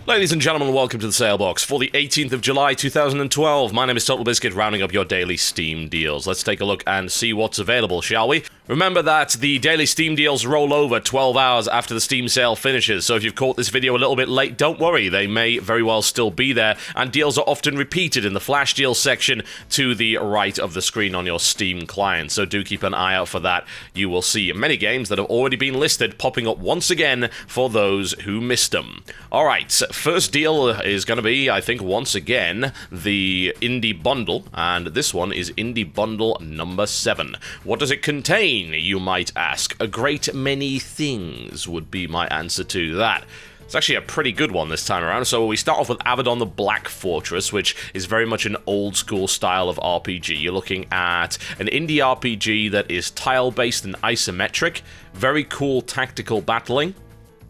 Ladies and gentlemen, welcome to the Salebox for the 18th of July 2012. My name is TotalBiscuit, rounding up your daily Steam deals. Let's take a look and see what's available, shall we? Remember that the daily Steam deals roll over 12 hours after the Steam sale finishes, so if you've caught this video a little bit late, don't worry, they may very well still be there, and deals are often repeated in the flash deals section to the right of the screen on your Steam client, so do keep an eye out for that. You will see many games that have already been listed popping up once again for those who missed them. Alright, first deal is going to be, I think, once again, the Indie Bundle, and this one is Indie Bundle number 7. What does it contain, you might ask? A great many things would be my answer to that. It's actually a pretty good one this time around. So we start off with Abaddon the Black Fortress, which is very much an old-school style of RPG. You're looking at an indie RPG that is tile-based and isometric, very cool tactical battling.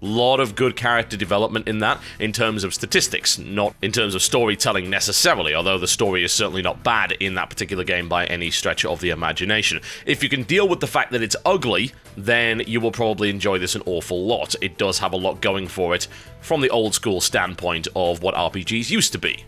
Lot of good character development in that, in terms of statistics, not in terms of storytelling necessarily, although the story is certainly not bad in that particular game by any stretch of the imagination. If you can deal with the fact that it's ugly, then you will probably enjoy this an awful lot. It does have a lot going for it from the old school standpoint of what RPGs used to be.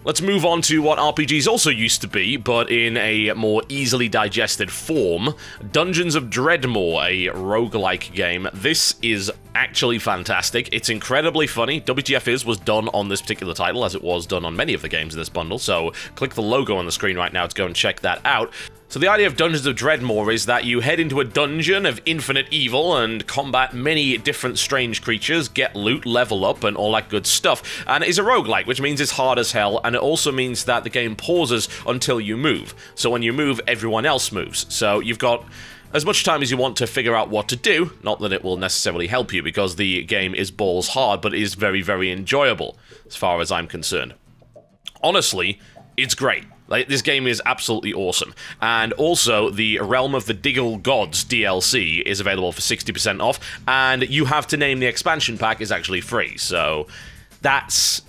Let's move on to what RPGs also used to be, but in a more easily digested form. Dungeons of Dreadmore, a roguelike game. This is actually fantastic. It's incredibly funny. WTF was done on this particular title, as it was done on many of the games in this bundle, so click the logo on the screen right now to go and check that out. So the idea of Dungeons of Dreadmore is that you head into a dungeon of infinite evil and combat many different strange creatures, get loot, level up, and all that good stuff. And it's a roguelike, which means it's hard as hell, and it also means that the game pauses until you move. So when you move, everyone else moves. So you've got as much time as you want to figure out what to do, not that it will necessarily help you, because the game is balls hard, but it is very, very enjoyable, as far as I'm concerned. Honestly, it's great. Like, this game is absolutely awesome. And also, the Realm of the Diggle Gods DLC is available for 60% off, and You Have to Name the expansion pack is actually free, so that's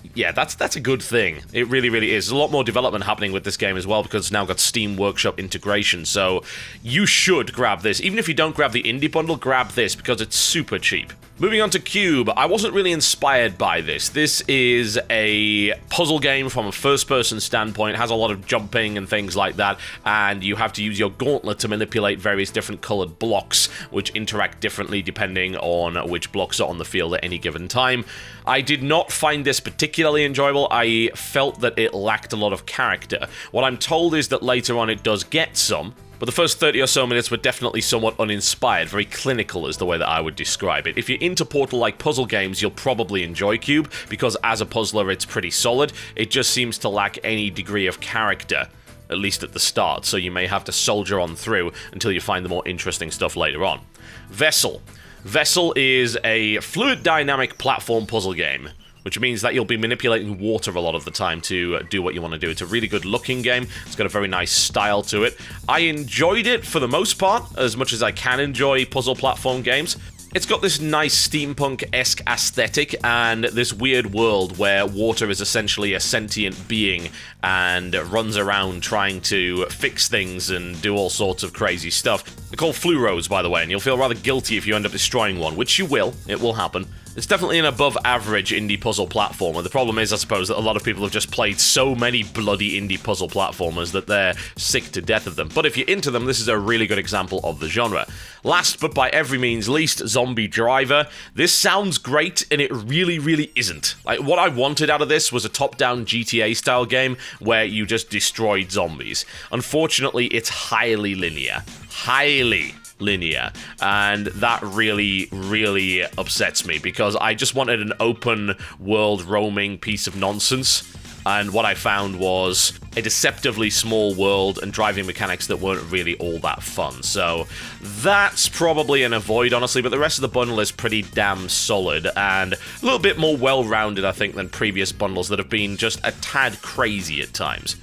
a good thing. It really, really is. There's a lot more development happening with this game as well, because it's now got Steam Workshop integration, so you should grab this. Even if you don't grab the Indie Bundle, grab this, because it's super cheap. Moving on to Cube, I wasn't really inspired by this. This is a puzzle game from a first-person standpoint, has a lot of jumping and things like that, and you have to use your gauntlet to manipulate various different colored blocks, which interact differently depending on which blocks are on the field at any given time. I did not find this particularly enjoyable. I felt that it lacked a lot of character. What I'm told is that later on it does get some, but the first 30 or so minutes were definitely somewhat uninspired, very clinical is the way that I would describe it. If you're into Portal-like puzzle games, you'll probably enjoy Cube, because as a puzzler it's pretty solid. It just seems to lack any degree of character, at least at the start, so you may have to soldier on through until you find the more interesting stuff later on. Vessel. Vessel is a fluid dynamic platform puzzle game, which means that you'll be manipulating water a lot of the time to do what you want to do. It's a really good looking game. It's got a very nice style to it. I enjoyed it for the most part, as much as I can enjoy puzzle platform games. It's got this nice steampunk-esque aesthetic and this weird world where water is essentially a sentient being and runs around trying to fix things and do all sorts of crazy stuff. They're called fluoros, by the way, and you'll feel rather guilty if you end up destroying one, which you will. It will happen. It's definitely an above-average indie puzzle platformer. The problem is, I suppose, that a lot of people have just played so many bloody indie puzzle platformers that they're sick to death of them. But if you're into them, this is a really good example of the genre. Last, but by every means least, Zombie Driver. This sounds great, and it really, really isn't. Like, what I wanted out of this was a top-down GTA-style game where you just destroyed zombies. Unfortunately, it's highly linear. Highly linear, and that really, really upsets me, because I just wanted an open world roaming piece of nonsense, and what I found was a deceptively small world and driving mechanics that weren't really all that fun. So that's probably an avoid, honestly, but the rest of the bundle is pretty damn solid and a little bit more well-rounded, I think, than previous bundles that have been just a tad crazy at times.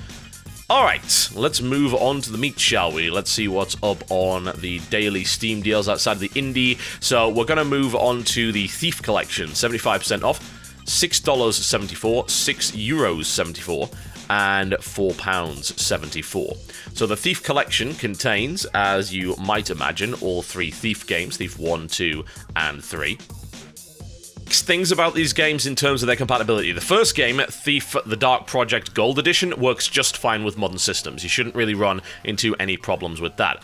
Alright, let's move on to the meat, shall we? Let's see what's up on the daily Steam deals outside of the indie. So we're going to move on to the Thief Collection, 75% off, $6.74, €6.74, and £4.74. So the Thief Collection contains, as you might imagine, all 3 Thief games, Thief 1, 2, and 3. things about these games in terms of their compatibility. The first game, Thief the Dark Project Gold Edition, works just fine with modern systems. You shouldn't really run into any problems with that.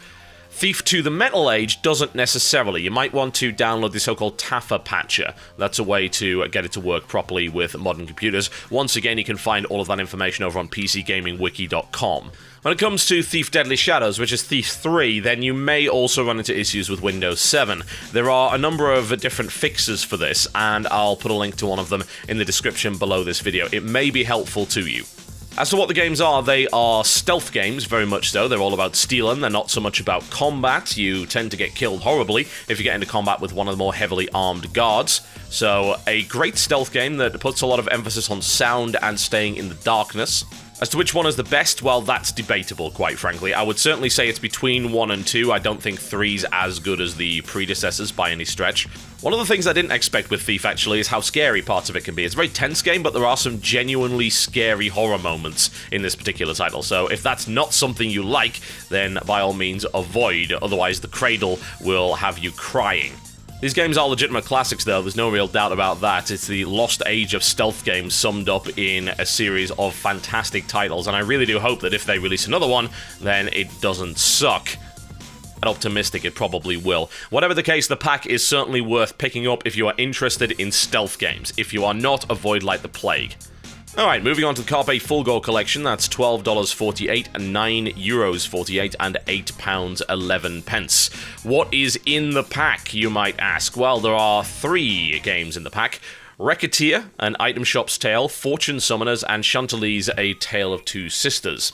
Thief 2 the Metal Age doesn't necessarily. You might want to download the so-called Taffer Patcher. That's a way to get it to work properly with modern computers. Once again, you can find all of that information over on PCGamingWiki.com. When it comes to Thief Deadly Shadows, which is Thief 3, then you may also run into issues with Windows 7. There are a number of different fixes for this, and I'll put a link to one of them in the description below this video. It may be helpful to you. As to what the games are, they are stealth games, very much so. They're all about stealing, they're not so much about combat. You tend to get killed horribly if you get into combat with one of the more heavily armed guards. So, a great stealth game that puts a lot of emphasis on sound and staying in the darkness. As to which one is the best, well, that's debatable, quite frankly. I would certainly say it's between 1 and 2. I don't think 3's as good as the predecessors by any stretch. One of the things I didn't expect with Thief, actually, is how scary parts of it can be. It's a very tense game, but there are some genuinely scary horror moments in this particular title. So if that's not something you like, then by all means avoid. Otherwise, the Cradle will have you crying. These games are legitimate classics, though, there's no real doubt about that. It's the lost age of stealth games summed up in a series of fantastic titles, and I really do hope that if they release another one, then it doesn't suck. I'm optimistic it probably will. Whatever the case, the pack is certainly worth picking up if you are interested in stealth games. If you are not, avoid like the plague. Alright, moving on to the Carpe Fulgur collection. That's $12.48, €9.48, and £8.11. What is in the pack, you might ask? Well, there are 3 games in the pack. Recettear, An Item Shop's Tale, Fortune Summoners, and Chantilly's A Tale of Two Sisters.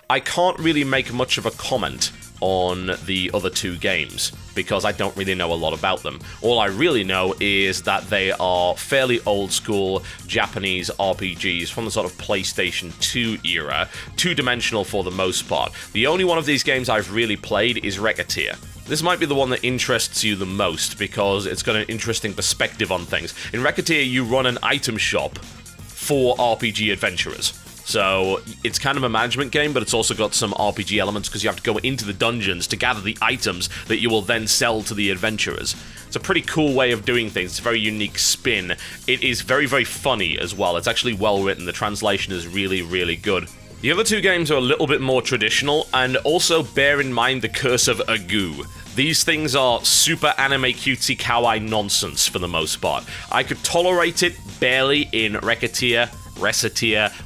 I can't really make much of a comment on the other 2 games, because I don't really know a lot about them. All I really know is that they are fairly old-school Japanese RPGs from the sort of PlayStation 2 era, two-dimensional for the most part. The only one of these games I've really played is Recettear. This might be the one that interests you the most, because it's got an interesting perspective on things. In Recettear, you run an item shop for RPG adventurers. So, it's kind of a management game, but it's also got some RPG elements because you have to go into the dungeons to gather the items that you will then sell to the adventurers. It's a pretty cool way of doing things. It's a very unique spin. It is very, very funny as well. It's actually well written. The translation is really, really good. The other 2 games are a little bit more traditional, and also bear in mind the curse of Agoo. These things are super anime cutesy kawaii nonsense for the most part. I could tolerate it barely in Recettear,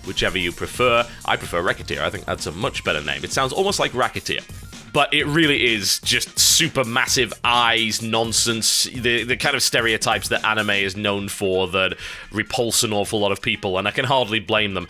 whichever you prefer. I prefer Recettear. I think that's a much better name. It sounds almost like Racketeer. But it really is just super massive eyes nonsense, the kind of stereotypes that anime is known for that repulse an awful lot of people, and I can hardly blame them.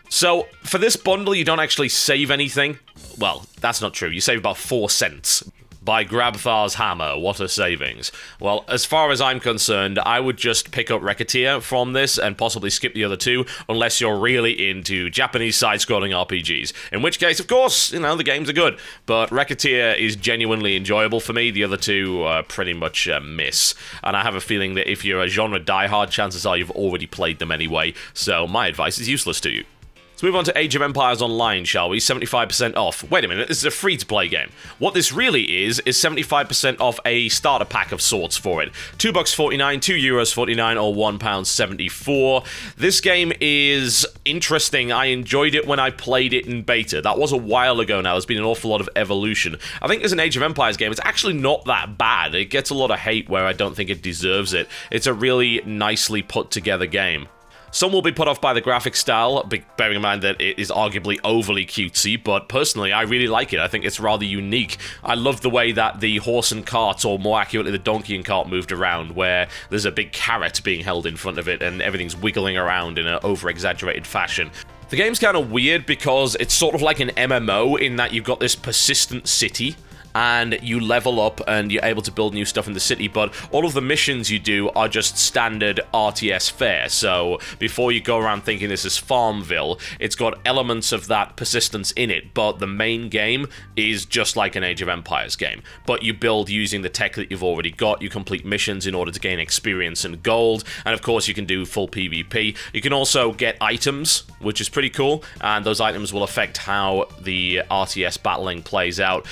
So, for this bundle, you don't actually save anything. Well, that's not true. You save about 4 cents. By Grabthar's hammer, what a savings. Well, as far as I'm concerned, I would just pick up Recettear from this and possibly skip the other 2, unless you're really into Japanese side-scrolling RPGs. In which case, of course, you know, the games are good. But Recettear is genuinely enjoyable for me. The other 2 are pretty much a miss. And I have a feeling that if you're a genre diehard, chances are you've already played them anyway. So my advice is useless to you. Let's move on to Age of Empires Online, shall we? 75% off. Wait a minute, this is a free-to-play game. What this really is 75% off a starter pack of sorts for it. $2.49, €2.49, or £1.74. This game is interesting. I enjoyed it when I played it in beta. That was a while ago now. There's been an awful lot of evolution. I think as an Age of Empires game, it's actually not that bad. It gets a lot of hate where I don't think it deserves it. It's a really nicely put-together game. Some will be put off by the graphic style, bearing in mind that it is arguably overly cutesy, but personally, I really like it. I think it's rather unique. I love the way that the horse and cart, or more accurately, the donkey and cart moved around, where there's a big carrot being held in front of it, and everything's wiggling around in an over-exaggerated fashion. The game's kind of weird because it's sort of like an MMO in that you've got this persistent city, and you level up and you're able to build new stuff in the city, but all of the missions you do are just standard RTS fare. So before you go around thinking this is Farmville, it's got elements of that persistence in it, but the main game is just like an Age of Empires game. But you build using the tech that you've already got, you complete missions in order to gain experience and gold, and of course you can do full PvP. You can also get items, which is pretty cool, and those items will affect how the RTS battling plays out.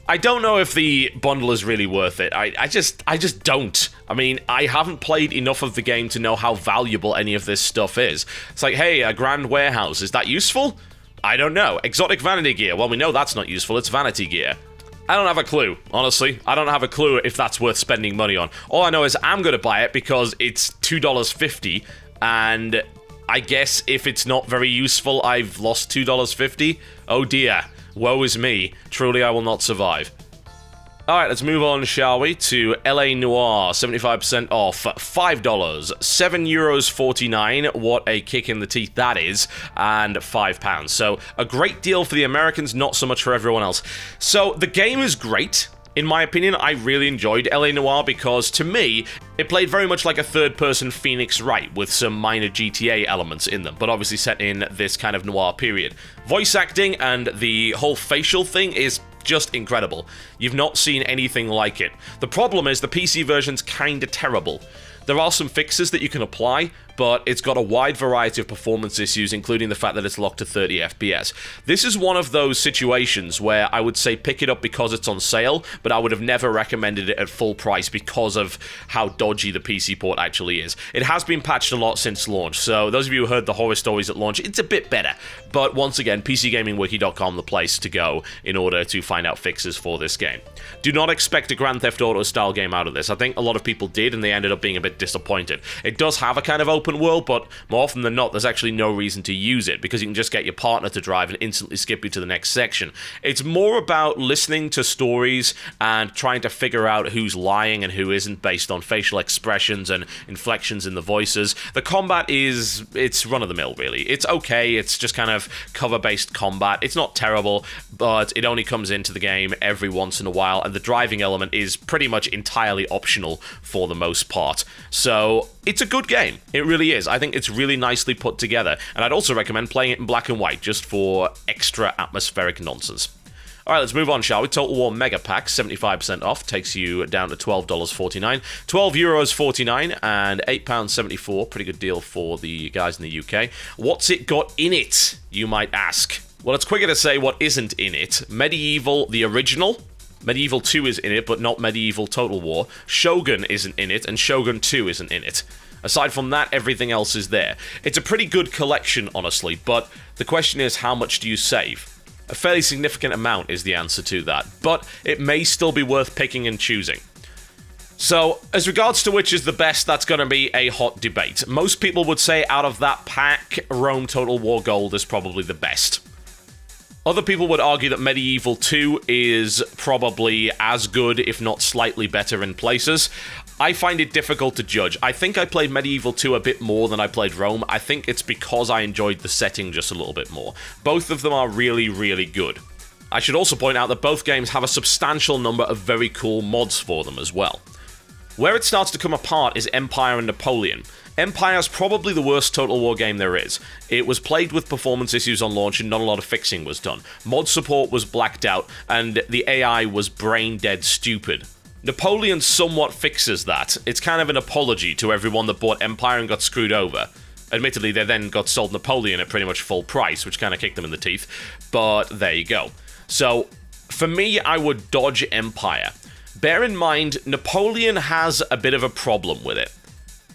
I don't know if the bundle is really worth it. I just don't. I mean, I haven't played enough of the game to know how valuable any of this stuff is. It's like, hey, a grand warehouse, is that useful? I don't know. Exotic vanity gear, well, we know that's not useful, it's vanity gear. I don't have a clue, honestly. I don't have a clue if that's worth spending money on. All I know is I'm going to buy it because it's $2.50, and I guess if it's not very useful, I've lost $2.50. Oh dear. Woe is me. Truly, I will not survive. Alright, let's move on, shall we, to LA Noire, 75% off, $5, €7.49, what a kick in the teeth that is, and £5. So, a great deal for the Americans, not so much for everyone else. So, the game is great. In my opinion, I really enjoyed LA Noire because, to me, it played very much like a third-person Phoenix Wright with some minor GTA elements in them, but obviously set in this kind of noir period. Voice acting and the whole facial thing is just incredible. You've not seen anything like it. The problem is the PC version's kinda terrible. There are some fixes that you can apply, but it's got a wide variety of performance issues, including the fact that it's locked to 30 FPS. This is one of those situations where I would say pick it up because it's on sale, but I would have never recommended it at full price because of how dodgy the PC port actually is. It has been patched a lot since launch, so those of you who heard the horror stories at launch, it's a bit better. But once again, PCGamingWiki.com the place to go in order to find out fixes for this game. Do not expect a Grand Theft Auto style game out of this. I think a lot of people did, and they ended up being a bit disappointed. It does have a kind of open world, but more often than not, there's actually no reason to use it, because you can just get your partner to drive and instantly skip you to the next section. It's more about listening to stories and trying to figure out who's lying and who isn't based on facial expressions and inflections in the voices. The combat it's run-of-the-mill, really. It's okay, it's just kind of cover-based combat. It's not terrible, but it only comes into the game every once in a while, and the driving element is pretty much entirely optional for the most part. So, it's a good game. It really is. I think it's really nicely put together, and I'd also recommend playing it in black and white, just for extra atmospheric nonsense. Alright, let's move on, shall we? Total War Mega Pack, 75% off, takes you down to $12.49, €12.49, and £8.74, pretty good deal for the guys in the UK. What's it got in it, you might ask? Well, it's quicker to say what isn't in it. Medieval, the original. Medieval 2 is in it, but not Medieval Total War. Shogun isn't in it, and Shogun 2 isn't in it. Aside from that, everything else is there. It's a pretty good collection, honestly, but the question is, how much do you save? A fairly significant amount is the answer to that, but it may still be worth picking and choosing. So, as regards to which is the best, that's going to be a hot debate. Most people would say out of that pack, Rome Total War Gold is probably the best. Other people would argue that Medieval 2 is probably as good, if not slightly better in places. I find it difficult to judge. I think I played Medieval 2 a bit more than I played Rome. I think it's because I enjoyed the setting just a little bit more. Both of them are really, really good. I should also point out that both games have a substantial number of very cool mods for them as well. Where it starts to come apart is Empire and Napoleon. Empire's probably the worst Total War game there is. It was plagued with performance issues on launch and not a lot of fixing was done. Mod support was blacked out, and the AI was brain-dead stupid. Napoleon somewhat fixes that. It's kind of an apology to everyone that bought Empire and got screwed over. Admittedly, they then got sold Napoleon at pretty much full price, which kind of kicked them in the teeth, but there you go. So, for me, I would dodge Empire. Bear in mind, Napoleon has a bit of a problem with it.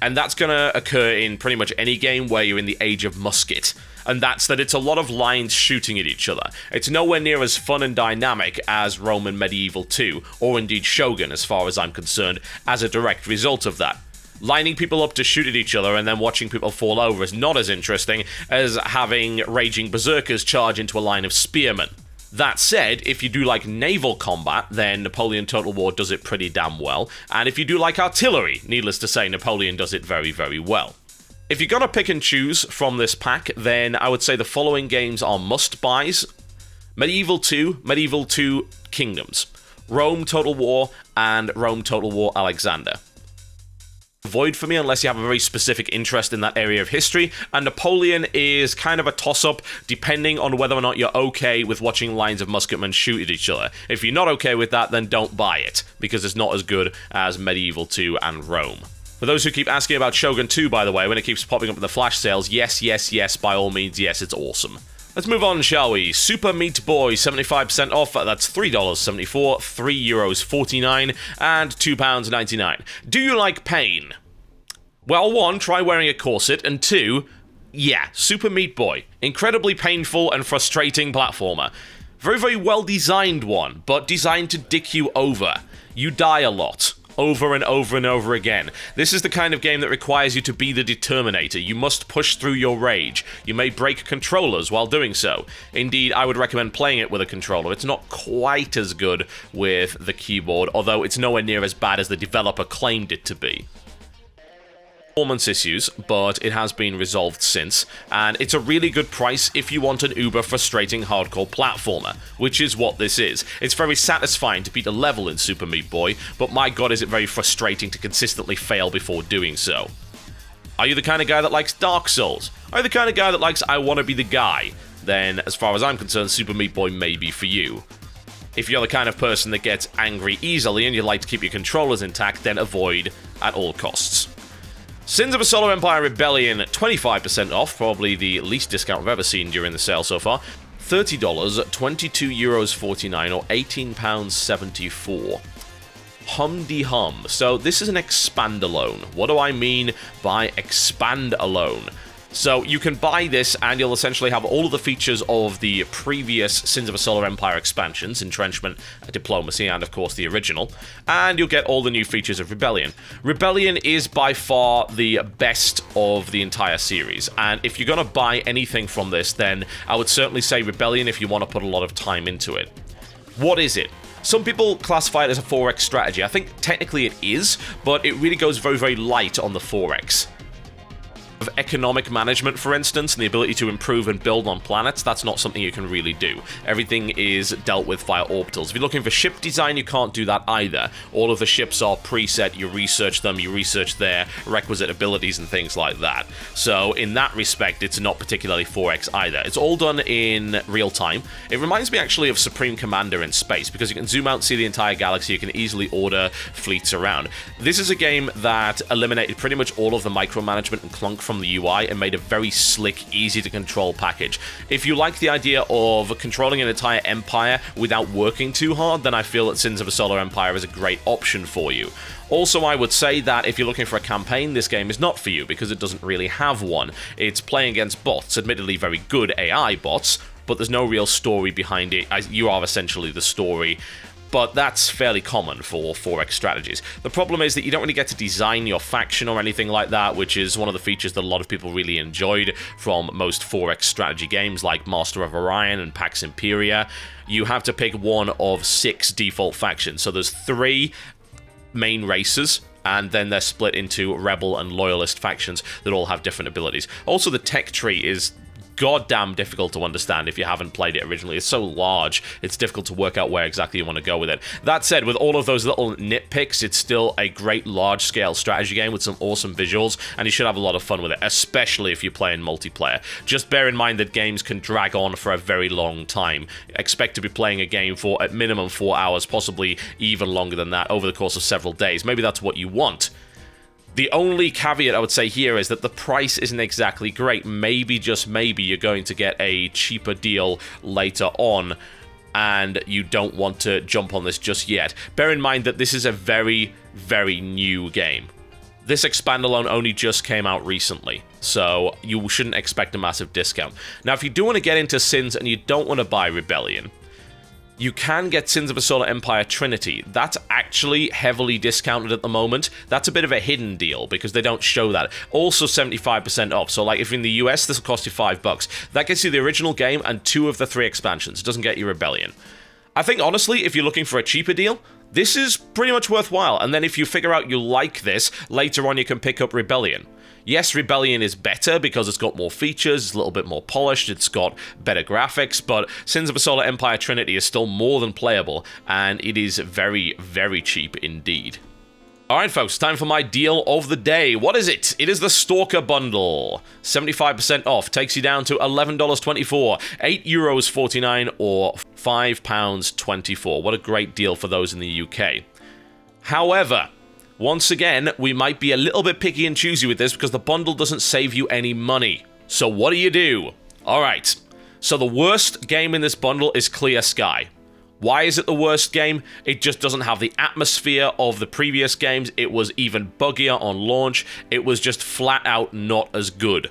And that's going to occur in pretty much any game where you're in the age of musket. And that's that it's a lot of lines shooting at each other. It's nowhere near as fun and dynamic as Rome and Medieval 2, or indeed Shogun, as far as I'm concerned, as a direct result of that. Lining people up to shoot at each other and then watching people fall over is not as interesting as having raging berserkers charge into a line of spearmen. That said, if you do like naval combat, then Napoleon Total War does it pretty damn well, and if you do like artillery, needless to say, Napoleon does it very, very well. If you're gonna pick and choose from this pack, then I would say the following games are must-buys: Medieval 2, Medieval 2 Kingdoms, Rome Total War, and Rome Total War Alexander. Void for me unless you have a very specific interest in that area of history, and Napoleon is kind of a toss-up depending on whether or not you're okay with watching lines of musketmen shoot at each other. If you're not okay with that, then don't buy it, because it's not as good as Medieval 2 and Rome. For those who keep asking about Shogun 2, by the way, when it keeps popping up in the flash sales, yes, yes, yes, by all means, yes, it's awesome. Let's move on, shall we? Super Meat Boy, 75% off. That's $3.74, €3.49, and £2.99. Do you like pain? Well, 1, try wearing a corset, and 2, yeah, Super Meat Boy. Incredibly painful and frustrating platformer. Very, very well-designed one, but designed to dick you over. You die a lot. Over and over and over again. This is the kind of game that requires you to be the Determinator. You must push through your rage. You may break controllers while doing so. Indeed, I would recommend playing it with a controller. It's not quite as good with the keyboard, although it's nowhere near as bad as the developer claimed it to be. Performance issues, but it has been resolved since, and it's a really good price if you want an uber frustrating hardcore platformer, which is what this is. It's very satisfying to beat a level in Super Meat Boy, but my god is it very frustrating to consistently fail before doing so. Are you the kind of guy that likes Dark Souls? Are you the kind of guy that likes I Wanna Be the Guy? Then, as far as I'm concerned, Super Meat Boy may be for you. If you're the kind of person that gets angry easily and you like to keep your controllers intact, then avoid at all costs. Sins of a Solar Empire Rebellion, 25% off, probably the least discount we've ever seen during the sale so far. $30, €22.49, or £18.74. Hum-de-hum. So this is an expand-alone. What do I mean by expand-alone? So you can buy this and you'll essentially have all of the features of the previous Sins of a Solar Empire expansions, Entrenchment, Diplomacy, and of course the original, and you'll get all the new features of Rebellion. Rebellion is by far the best of the entire series, and if you're going to buy anything from this, then I would certainly say Rebellion if you want to put a lot of time into it. What is it? Some people classify it as a 4X strategy. I think technically it is, but it really goes very, very light on the 4X. Of economic management, for instance, and the ability to improve and build on planets, that's not something you can really do. Everything is dealt with via orbitals. If you're looking for ship design, you can't do that either. All of the ships are preset, you research them, you research their requisite abilities and things like that. So in that respect, it's not particularly 4X either. It's all done in real time. It reminds me actually of Supreme Commander in space, because you can zoom out and see the entire galaxy, you can easily order fleets around. This is a game that eliminated pretty much all of the micromanagement and clunk from the UI and made a very slick, easy to control package. If you like the idea of controlling an entire empire without working too hard, then I feel that Sins of a Solar Empire is a great option for you. Also, I would say that if you're looking for a campaign, this game is not for you, because it doesn't really have one. It's playing against bots, admittedly very good AI bots, but there's no real story behind it. You are essentially the story. But that's fairly common for 4X strategies. The problem is that you don't really get to design your faction or anything like that, which is one of the features that a lot of people really enjoyed from most 4X strategy games like Master of Orion and Pax Imperia. You have to pick one of 6 default factions. So there's 3 main races, and then they're split into Rebel and Loyalist factions that all have different abilities. Also, the tech tree is goddamn difficult to understand if you haven't played it originally. It's so large, it's difficult to work out where exactly you want to go with it. That said, with all of those little nitpicks, it's still a great large-scale strategy game with some awesome visuals, and you should have a lot of fun with it, especially if you play in multiplayer. Just bear in mind that games can drag on for a very long time. Expect to be playing a game for, at minimum, 4 hours, possibly even longer than that, over the course of several days. Maybe that's what you want. The only caveat I would say here is that the price isn't exactly great. Maybe, just maybe, you're going to get a cheaper deal later on, and you don't want to jump on this just yet. Bear in mind that this is a very, very new game. This expand-alone only just came out recently, so you shouldn't expect a massive discount. Now, if you do want to get into Sins and you don't want to buy Rebellion, you can get Sins of a Solar Empire Trinity. That's actually heavily discounted at the moment. That's a bit of a hidden deal because they don't show that. Also 75% off. So like if you're in the US, this will cost you $5. That gets you the original game and 2 of the 3 expansions. It doesn't get you Rebellion. I think honestly, if you're looking for a cheaper deal, this is pretty much worthwhile. And then if you figure out you like this, later on you can pick up Rebellion. Yes, Rebellion is better because it's got more features, it's a little bit more polished, it's got better graphics, but Sins of a Solar Empire Trinity is still more than playable, and it is very, very cheap indeed. Alright folks, time for my deal of the day. What is it? It is the Stalker bundle. 75% off, takes you down to $11.24, €8.49 or £5.24. What a great deal for those in the UK. However, once again, we might be a little bit picky and choosy with this because the bundle doesn't save you any money. So what do you do? Alright, So the worst game in this bundle is Clear Sky. Why is it the worst game? It just doesn't have the atmosphere of the previous games. It was even buggier on launch. It was just flat out not as good.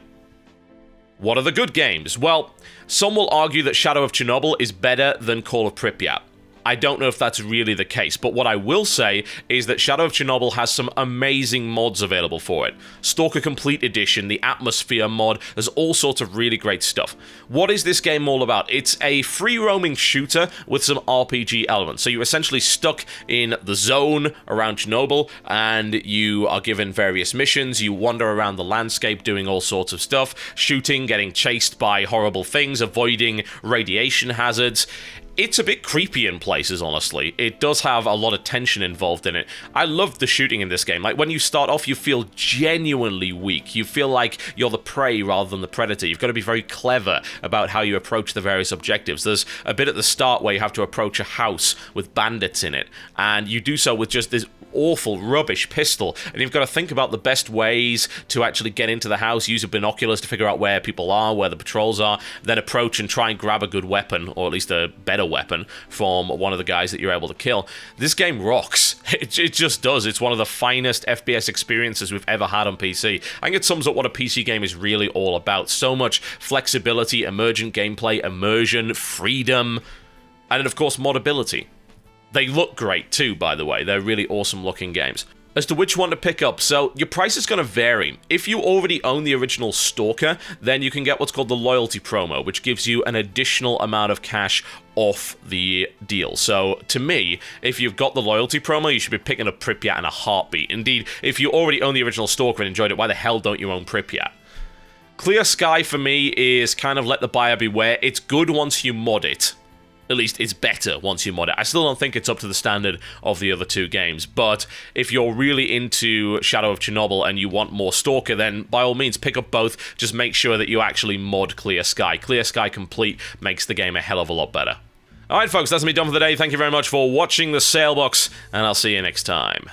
What are the good games? Well, some will argue that Shadow of Chernobyl is better than Call of Pripyat. I don't know if that's really the case, but what I will say is that Shadow of Chernobyl has some amazing mods available for it. Stalker Complete Edition, the Atmosphere mod, there's all sorts of really great stuff. What is this game all about? It's a free-roaming shooter with some RPG elements. So you're essentially stuck in the zone around Chernobyl, and you are given various missions. You wander around the landscape doing all sorts of stuff, shooting, getting chased by horrible things, avoiding radiation hazards. It's a bit creepy in places, honestly. It does have a lot of tension involved in it. I love the shooting in this game. Like, when you start off, you feel genuinely weak. You feel like you're the prey rather than the predator. You've got to be very clever about how you approach the various objectives. There's a bit at the start where you have to approach a house with bandits in it, and you do so with just this awful, rubbish pistol, and you've got to think about the best ways to actually get into the house, use your binoculars to figure out where people are, where the patrols are, then approach and try and grab a good weapon, or at least a better weapon, from one of the guys that you're able to kill. This game rocks. It just does. It's one of the finest FPS experiences we've ever had on PC. I think it sums up what a PC game is really all about. So much flexibility, emergent gameplay, immersion, freedom, and then, of course, modability. They look great too, by the way. They're really awesome looking games. As to which one to pick up, so your price is going to vary. If you already own the original Stalker, then you can get what's called the loyalty promo, which gives you an additional amount of cash off the deal. So, to me, if you've got the loyalty promo, you should be picking up Pripyat in a heartbeat. Indeed, if you already own the original Stalker and enjoyed it, why the hell don't you own Pripyat? Clear Sky, for me, is kind of let the buyer beware. It's good once you mod it. At least it's better once you mod it. I still don't think it's up to the standard of the other two games, but if you're really into Shadow of Chernobyl and you want more Stalker, then by all means pick up both. Just make sure that you actually mod Clear Sky. Clear Sky Complete makes the game a hell of a lot better. Alright folks, that's me done for the day. Thank you very much for watching the Salebox, and I'll see you next time.